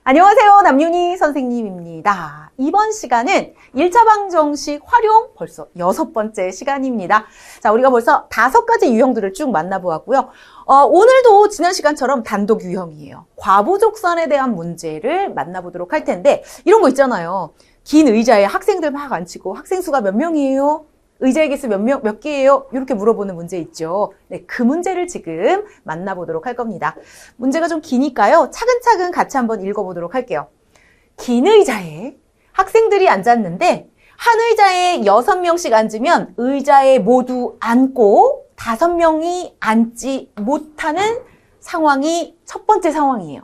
안녕하세요. 남윤희 선생님입니다. 이번 시간은 1차 방정식 활용 벌써 6번째 시간입니다. 자, 우리가 벌써 5가지 유형들을 쭉 만나보았고요. 오늘도 지난 시간처럼 단독 유형이에요. 과부족선에 대한 문제를 만나보도록 할 텐데, 이런 거 있잖아요. 긴 의자에 학생들 막 앉히고 학생 수가 몇 명이에요? 의자의 개수 몇 개예요? 이렇게 물어보는 문제 있죠. 네, 그 문제를 지금 만나보도록 할 겁니다. 문제가 좀 기니까요. 차근차근 같이 한번 읽어보도록 할게요. 긴 의자에 학생들이 앉았는데 한 의자에 6명씩 앉으면 의자에 모두 앉고 5명이 앉지 못하는 상황이 첫 번째 상황이에요.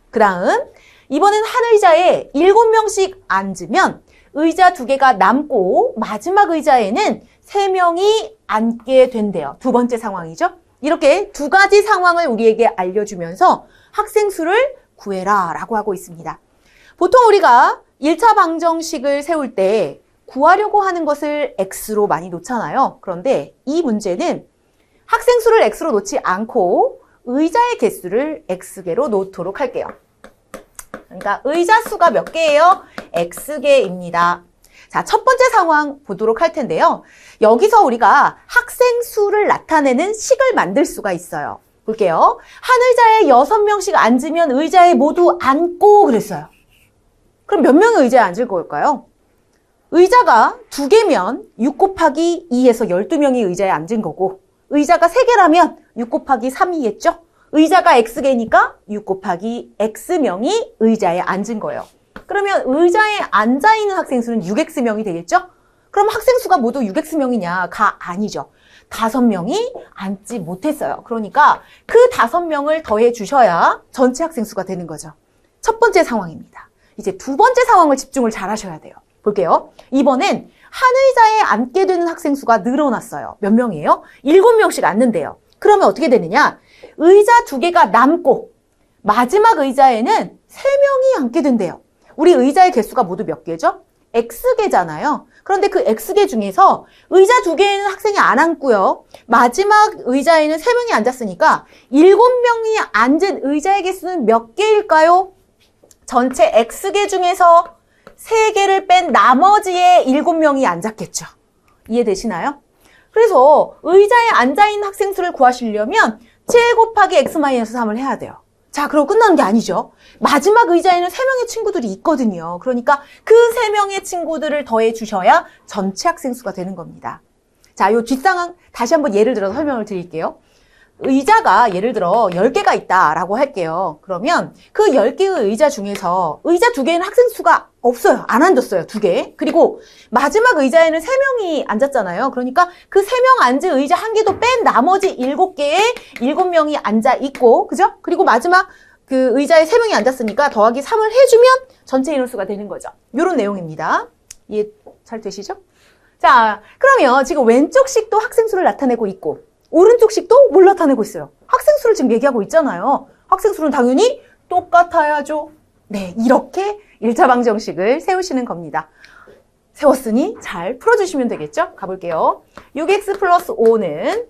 그 다음 이번엔 한 의자에 7명씩 앉으면 의자 2개가 남고 마지막 의자에는 3명이 앉게 된대요. 두 번째 상황이죠. 이렇게 2가지 상황을 우리에게 알려주면서 학생 수를 구해라 라고 하고 있습니다. 보통 우리가 1차 방정식을 세울 때 구하려고 하는 것을 x로 많이 놓잖아요. 그런데 이 문제는 학생 수를 x로 놓지 않고 의자의 개수를 x개로 놓도록 할게요. 그러니까 의자 수가 몇 개예요? x개입니다. 자, 첫 번째 상황 보도록 할 텐데요. 여기서 우리가 학생 수를 나타내는 식을 만들 수가 있어요. 볼게요. 한 의자에 6명씩 앉으면 의자에 모두 앉고 그랬어요. 그럼 몇 명의 의자에 앉을 걸까요? 의자가 2개면 6 곱하기 2에서 12명이 의자에 앉은 거고, 의자가 3개라면 6 곱하기 3이겠죠? 의자가 x개니까 6 곱하기 x명이 의자에 앉은 거예요. 그러면 의자에 앉아있는 학생 수는 6x명이 되겠죠? 그럼 학생 수가 모두 6x명이냐? 아니죠. 5명이 앉지 못했어요. 그러니까 그 5명을 더해 주셔야 전체 학생 수가 되는 거죠. 첫 번째 상황입니다. 이제 두 번째 상황을 집중을 잘 하셔야 돼요. 볼게요. 이번엔 한 의자에 앉게 되는 학생 수가 늘어났어요. 몇 명이에요? 7명씩 앉는데요. 그러면 어떻게 되느냐? 의자 2개가 남고 마지막 의자에는 3명이 앉게 된대요. 우리 의자의 개수가 모두 몇 개죠? x개잖아요. 그런데 그 x개 중에서 의자 2개에는 학생이 안 앉고요. 마지막 의자에는 3명이 앉았으니까 7명이 앉은 의자의 개수는 몇 개일까요? 전체 x개 중에서 3개를 뺀 나머지의 7명이 앉았겠죠. 이해되시나요? 그래서 의자에 앉아있는 학생 수를 구하시려면 7 곱하기 x-3을 해야 돼요. 자, 그럼 끝나는 게 아니죠. 마지막 의자에는 3명의 친구들이 있거든요. 그러니까 그 3명의 친구들을 더해 주셔야 전체 학생 수가 되는 겁니다. 자, 요 뒷상황 다시 한번 예를 들어서 설명을 드릴게요. 의자가 예를 들어 10개가 있다라고 할게요. 그러면 그 10개의 의자 중에서 의자 2개에는 학생 수가 없어요. 안 앉았어요. 2개. 그리고 마지막 의자에는 3명이 앉았잖아요. 그러니까 그 3명 앉은 의자 1개도 뺀 나머지 7개에 7명이 앉아 있고, 그죠? 그리고 마지막 그 의자에 3명이 앉았으니까 더하기 3을 해주면 전체 인원수가 되는 거죠. 이런 내용입니다. 이해 잘 되시죠? 자, 그러면 지금 왼쪽 식도 학생 수를 나타내고 있고 오른쪽 식도 뭘 나타내고 있어요? 학생 수를 지금 얘기하고 있잖아요. 학생 수는 당연히 똑같아야죠. 네, 이렇게 1차 방정식을 세우시는 겁니다. 세웠으니 잘 풀어주시면 되겠죠? 가볼게요. 6x 플러스 5는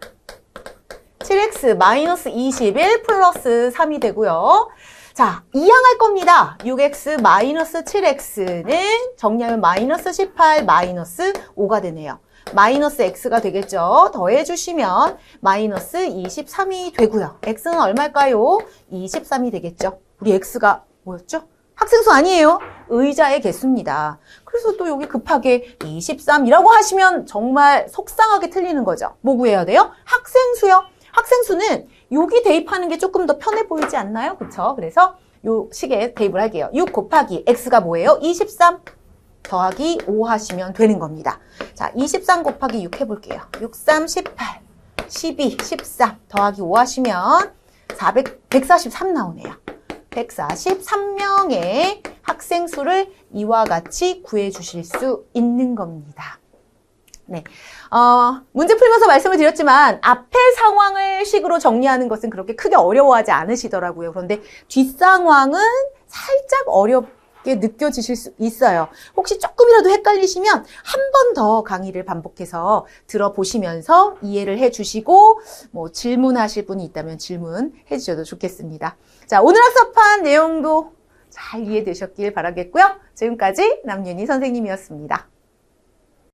7x 마이너스 21 플러스 3이 되고요. 자, 이항할 겁니다. 6x 마이너스 7x는 정리하면 마이너스 18 마이너스 5가 되네요. 마이너스 x가 되겠죠. 더해주시면 마이너스 23이 되고요. x는 얼마일까요? 23이 되겠죠. 우리 x가 뭐였죠? 학생수 아니에요. 의자의 개수입니다. 그래서 또 여기 급하게 23이라고 하시면 정말 속상하게 틀리는 거죠. 뭐 구해야 돼요? 학생수요. 학생수는 여기 대입하는 게 조금 더 편해 보이지 않나요? 그쵸? 그래서 요 식에 대입을 할게요. 6 곱하기 x가 뭐예요? 23 더하기 5 하시면 되는 겁니다. 자, 23 곱하기 6 해볼게요. 6, 3, 18, 12, 13 더하기 5 하시면 143 나오네요. 143명의 학생 수를 이와 같이 구해 주실 수 있는 겁니다. 네. 문제 풀면서 말씀을 드렸지만 앞에 상황을 식으로 정리하는 것은 그렇게 크게 어려워하지 않으시더라고요. 그런데 뒷상황은 살짝 어렵게 느껴지실 수 있어요. 혹시 조금이라도 헷갈리시면 한 번 더 강의를 반복해서 들어보시면서 이해를 해주시고 뭐 질문하실 분이 있다면 질문해 주셔도 좋겠습니다. 자, 오늘 학습한 내용도 자, 잘 이해되셨길 바라겠고요. 지금까지 남윤희 선생님이었습니다.